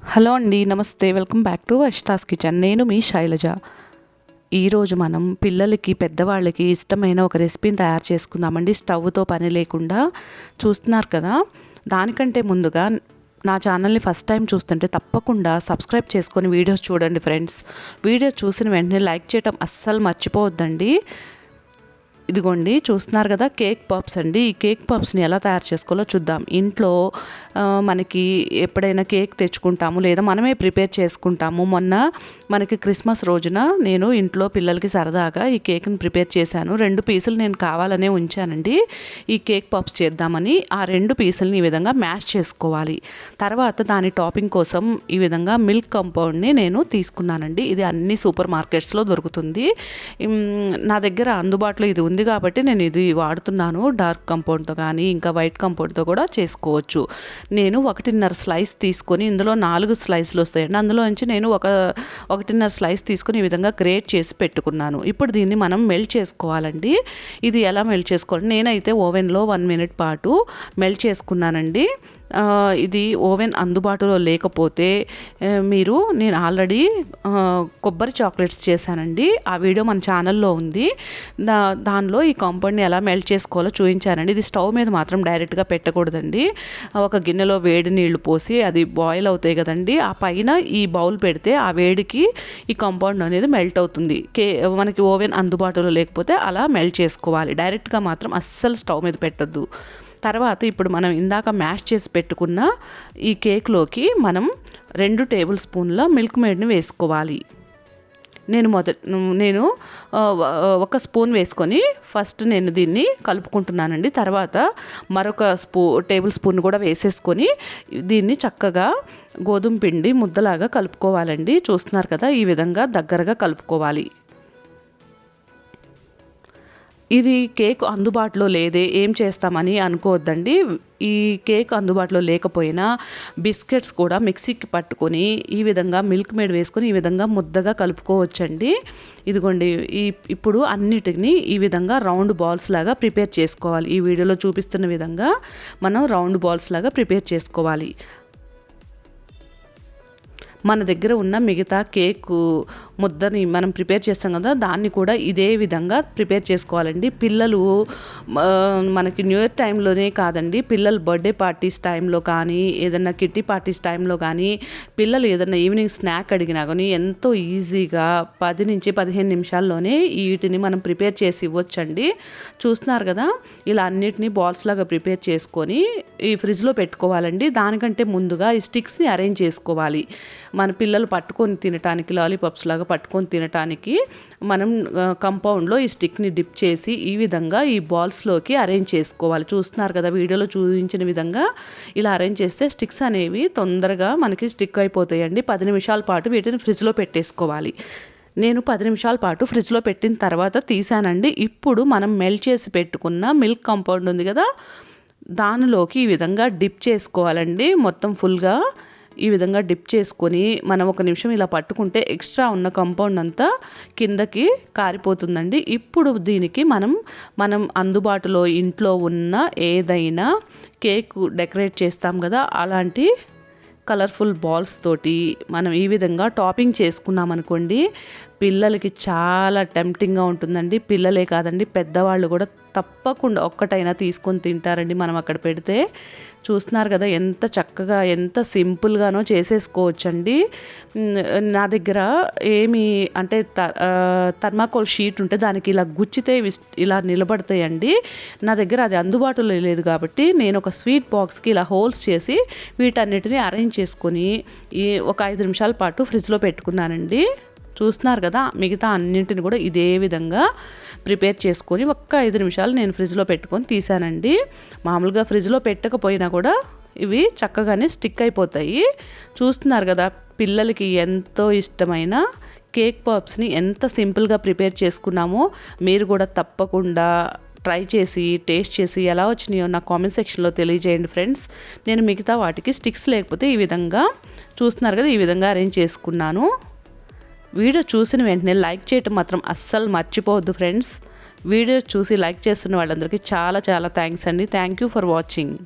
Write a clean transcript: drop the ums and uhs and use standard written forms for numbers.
Hello అండి, నమస్తే. Welcome back to Varshita's kitchen. నేను మీ శైలజ. ఈరోజు మనం పిల్లలకి పెద్దవాళ్ళకి ఇష్టమైన ఒక రెసిపీని తయారు చేసుకుందామండి. స్టవ్తో పని లేకుండా. చూస్తున్నారు కదా. దానికంటే ముందుగా నా ఛానల్ని ఫస్ట్ టైం చూస్తుంటే తప్పకుండా సబ్స్క్రైబ్ చేసుకొని వీడియోస్ చూడండి ఫ్రెండ్స్. వీడియో చూసిన వెంటనే లైక్ చేయడం అస్సలు మర్చిపోవద్దండి. ఇదిగోండి, చూస్తున్నారు కదా, కేక్ పప్స్ అండి. ఈ కేక్ పప్స్ని ఎలా తయారు చేసుకోవాలో చూద్దాం. ఇంట్లో మనకి ఎప్పుడైనా కేక్ తెచ్చుకుంటాము, లేదా మనమే ప్రిపేర్ చేసుకుంటాము. మొన్న మనకి క్రిస్మస్ రోజున నేను ఇంట్లో పిల్లలకి సరదాగా ఈ కేక్ని ప్రిపేర్ చేశాను. 2 పీసులు నేను కావాలనే ఉంచానండి ఈ కేక్ పప్స్ చేద్దామని. ఆ 2 పీసులని ఈ విధంగా మ్యాష్ చేసుకోవాలి. తర్వాత దాని టాపింగ్ కోసం ఈ విధంగా మిల్క్ కంపౌండ్ని నేను తీసుకున్నానండి. ఇది అన్ని సూపర్ మార్కెట్స్లో దొరుకుతుంది. నా దగ్గర అందుబాటులో ఇది ఉంది కాబట్టి నేను ఇది వాడుతున్నాను. డార్క్ కంపౌండ్తో కానీ ఇంకా వైట్ కంపౌండ్తో కూడా చేసుకోవచ్చు. నేను 1.5 స్లైస్ తీసుకొని, ఇందులో 4 స్లైస్లు వస్తాయండి. అందులో నుంచి నేను 1.5 స్లైస్ తీసుకొని ఈ విధంగా గ్రేట్ చేసి పెట్టుకున్నాను. ఇప్పుడు దీన్ని మనం మెల్ట్ చేసుకోవాలండి. ఇది ఎలా మెల్ట్ చేసుకోవాలి, నేనైతే ఓవెన్లో 1 మినిట్ పాటు మెల్ట్ చేసుకున్నానండి. ఇది ఓవెన్ అందుబాటులో లేకపోతే నేను ఆల్రెడీ కొబ్బరి చాక్లెట్స్ చేశానండి. ఆ వీడియో మన ఛానల్లో ఉంది. దానిలో ఈ కాంపౌండ్ని ఎలా మెల్ట్ చేసుకోవాలో చూపించానండి. ఇది స్టవ్ మీద మాత్రం డైరెక్ట్గా పెట్టకూడదండి. ఒక గిన్నెలో వేడి నీళ్లు పోసి అది బాయిల్ అవుతాయి కదండి, ఆ పైన ఈ బౌల్ పెడితే ఆ వేడికి ఈ కాంపౌండ్ అనేది మెల్ట్ అవుతుంది. మనకి ఓవెన్ అందుబాటులో లేకపోతే అలా మెల్ట్ చేసుకోవాలి. డైరెక్ట్గా మాత్రం అస్సలు స్టవ్ మీద పెట్టొద్దు. తర్వాత ఇప్పుడు మనం ఇందాక మ్యాష్ చేసి పెట్టుకున్న ఈ కేక్లోకి మనం 2 టేబుల్ స్పూన్ల మిల్క్ మేడ్ని వేసుకోవాలి. నేను 1 స్పూన్ వేసుకొని ఫస్ట్ నేను దీన్ని కలుపుకుంటున్నానండి. తర్వాత మరొక టేబుల్ స్పూన్ కూడా వేసేసుకొని దీన్ని చక్కగా గోధుమ పిండి ముద్దలాగా కలుపుకోవాలండి. చూస్తున్నారు కదా, ఈ విధంగా దగ్గరగా కలుపుకోవాలి. ఇది కేక్ అందుబాటులో లేదే ఏం చేస్తామని అనుకోవద్దండి. ఈ కేక్ అందుబాటులో లేకపోయినా బిస్కెట్స్ కూడా మిక్సీకి పట్టుకొని ఈ విధంగా మిల్క్ మేడ్ వేసుకొని ఈ విధంగా ముద్దగా కలుపుకోవచ్చండి. ఇదిగోండి, ఇప్పుడు అన్నిటిని ఈ విధంగా రౌండ్ బాల్స్ లాగా ప్రిపేర్ చేసుకోవాలి. ఈ వీడియోలో చూపిస్తున్న విధంగా మనం రౌండ్ బాల్స్ లాగా ప్రిపేర్ చేసుకోవాలి. మన దగ్గర ఉన్న మిగతా కేక్ ముద్దని మనం ప్రిపేర్ చేస్తాం కదా, దాన్ని కూడా ఇదే విధంగా ప్రిపేర్ చేసుకోవాలండి. పిల్లలు మనకి న్యూ ఇయర్ టైంలోనే కాదండి, పిల్లల బర్త్డే పార్టీస్ టైంలో కానీ, ఏదైనా కిట్టి పార్టీస్ టైంలో కానీ, పిల్లలు ఏదైనా ఈవినింగ్ స్నాక్ అడిగినా కానీ ఎంతో ఈజీగా 10 నుంచి 15 నిమిషాల్లోనే వీటిని మనం ప్రిపేర్ చేసి ఇవ్వచ్చండి. చూస్తున్నారు కదా, ఇలా అన్నిటినీ బాల్స్ లాగా ప్రిపేర్ చేసుకొని ఈ ఫ్రిడ్జ్లో పెట్టుకోవాలండి. దానికంటే ముందుగా ఈ స్టిక్స్ని అరేంజ్ చేసుకోవాలి. మన పిల్లలు పట్టుకొని తినటానికి, లాలీపాప్స్ లాగా పట్టుకొని తినటానికి మనం కంపౌండ్లో ఈ స్టిక్ని డిప్ చేసి ఈ విధంగా ఈ బాల్స్లోకి అరేంజ్ చేసుకోవాలి. చూస్తున్నారు కదా, వీడియోలో చూపించిన విధంగా ఇలా అరేంజ్ చేస్తే స్టిక్స్ అనేవి తొందరగా మనకి స్టిక్ అయిపోతాయండి. 10 నిమిషాల పాటు వీటిని ఫ్రిడ్జ్లో పెట్టేసుకోవాలి. నేను 10 నిమిషాల పాటు ఫ్రిడ్జ్లో పెట్టిన తర్వాత తీసానండి. ఇప్పుడు మనం మెల్ట్ చేసి పెట్టుకున్న మిల్క్ కాంపౌండ్ ఉంది కదా, దానిలోకి ఈ విధంగా డిప్ చేసుకోవాలండి. మొత్తం ఫుల్గా ఈ విధంగా డిప్ చేసుకొని మనం 1 నిమిషం ఇలా పట్టుకుంటే ఎక్స్ట్రా ఉన్న కాంపౌండ్ అంతా కిందకి కారిపోతుందండి. ఇప్పుడు దీనికి మనం అందుబాటులో ఇంట్లో ఉన్న ఏదైనా కేక్ డెకరేట్ చేస్తాం కదా, అలాంటి కలర్ఫుల్ బాల్స్ తోటి మనం ఈ విధంగా టాపింగ్ చేసుకున్నాం అనుకోండి, పిల్లలకి చాలా టెంప్టింగ్గా ఉంటుందండి. పిల్లలే కాదండి, పెద్దవాళ్ళు కూడా తప్పకుండా ఒక్కటైనా తీసుకొని తింటారండి మనం అక్కడ పెడితే. చూస్తున్నారు కదా, ఎంత చక్కగా ఎంత సింపుల్గానో చేసేసుకోవచ్చండి. నా దగ్గర థర్మాకోల్ షీట్ ఉంటే దానికి ఇలా గుచ్చితే ఇలా నిలబడతాయండి. నా దగ్గర అది అందుబాటులో లేదు కాబట్టి నేను ఒక స్వీట్ బాక్స్కి ఇలా హోల్స్ చేసి వీటన్నిటిని అరేంజ్ చేసుకొని ఒక 5 నిమిషాల పాటు ఫ్రిడ్జ్లో పెట్టుకున్నానండి. చూస్తున్నారు కదా, మిగతా అన్నింటిని కూడా ఇదే విధంగా ప్రిపేర్ చేసుకొని 5 నిమిషాలు నేను ఫ్రిడ్జ్లో పెట్టుకొని తీసానండి. మామూలుగా ఫ్రిడ్జ్లో పెట్టకపోయినా కూడా ఇవి చక్కగానే స్టిక్ అయిపోతాయి. చూస్తున్నారు కదా, పిల్లలకి ఎంతో ఇష్టమైన కేక్ పప్స్ని ఎంత సింపుల్గా ప్రిపేర్ చేసుకున్నామో మీరు కూడా తప్పకుండా ట్రై చేసి టేస్ట్ చేసి ఎలా వచ్చినాయో నా కామెంట్ సెక్షన్లో తెలియజేయండి ఫ్రెండ్స్. నేను మిగతా వాటికి స్టిక్స్ లేకపోతే ఈ విధంగా చూస్తున్నారు కదా, ఈ విధంగా అరేంజ్ చేసుకున్నాను. వీడియో చూసిన వెంటనే లైక్ చేయటం మాత్రం అస్సలు మర్చిపోవద్దు ఫ్రెండ్స్. వీడియో చూసి లైక్ చేస్తున్న వాళ్ళందరికీ చాలా చాలా థ్యాంక్స్ అండి. Thank you for watching.